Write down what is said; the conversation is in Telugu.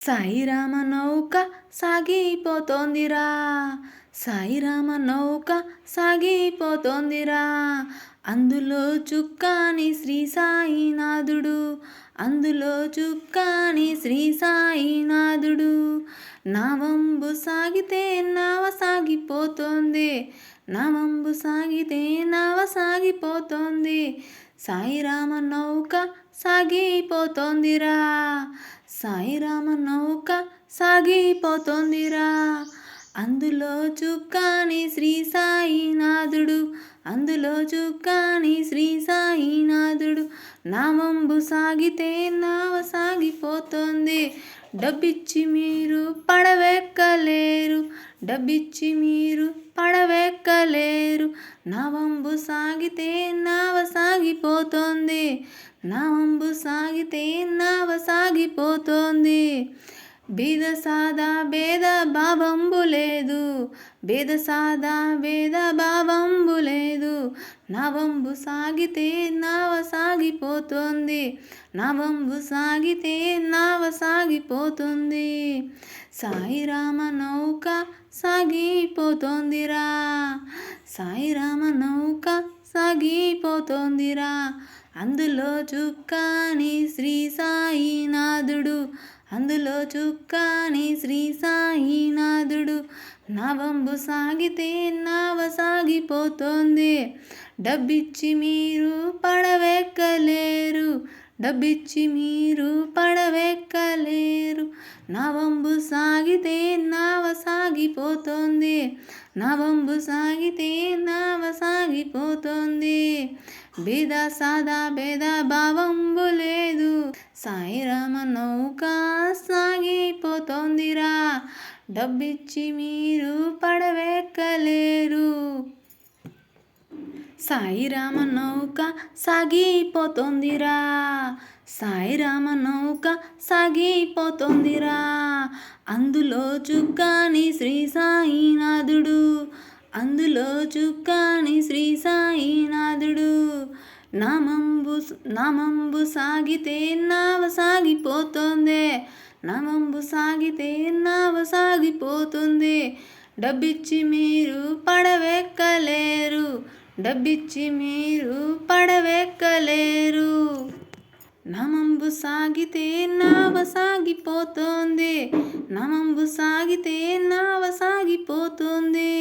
సాయిరామ నౌక సాగిపోతోందిరా, సాయిరామ నౌక సాగిపోతోందిరా. అందులో చుక్కాని శ్రీ సాయినాథుడు, అందులో చుక్కాని శ్రీ సాయినాథుడు. నావంబు సాగితే నావ సాగిపోతోంది, నావంబు సాగితే నావ సాగిపోతోంది. సాయిరామ నౌక సాగిపోతోందిరా, సాయిరామ నౌక సాగిపోతోందిరా. అందులో చుక్కాని శ్రీ సాయినాథుడు, అందులో చుక్కాని శ్రీ సాయినాథుడు. నావంబు సాగితే నావ సాగిపోతోంది, డబ్బిచ్చి మీరు పడవెక్కలేరు, డబ్బిచ్చి మీరు పడవెక్కలేరు. నావంబు సాగితే నావ సాగిపోతోంది, నావంబు సాగితే నావ సాగిపోతోంది. బీద సాదా భేద భావంబు లేదు, బీద సాదా భేద భావంబు లేదు. నావంబు సాగితే నావ సాగిపోతోంది, నావంబు సాగితే నావ సాగిపోతుంది. సాయిరామ నౌక సాగిపోతోందిరా, సాయిరామ నౌక సాగిపోతోందిరా. అందులో చుక్కాని శ్రీ సాయినాథుడు, అందులో చుక్కాని శ్రీ సాయినాథుడు. నావంబు సాగితే నావ సాగిపోతోంది, డబ్బిచ్చి మీరు పడవెక్కలేరు, డబ్బిచ్చి మీరు పడవెక్కలేరు. నావంబు సాగితే నావ సాగిపోతోంది, నావంబు సాగితే నావ సాగిపోతోంది. భేద సాదా భేద భావంబు లేదు, సాయిరామ నౌక సాగిపోతోందిరా. డబ్బిచ్చి మీరు పడవెక్కలేరు. సాయిరామ నౌక సాగిపోతోందిరా, సాయిరామ నౌక సాగిపోతోందిరా. అందులో చుక్కాని శ్రీ సాయినాథుడు, అందులో చుక్కాని శ్రీ సాయినాథుడు. నామంబు సాగితే నావ సాగిపోతోంది, నామంబు సాగితే నావ సాగిపోతుంది. డబ్బిచ్చి మీరు పడవెక్కలేరు, డబ్బిచ్చి మీరు పడవెక్కలేరు. నామంబు సాగితే నావ సాగిపోతోంది, నామంబు సాగితే నావ సాగిపోతుంది.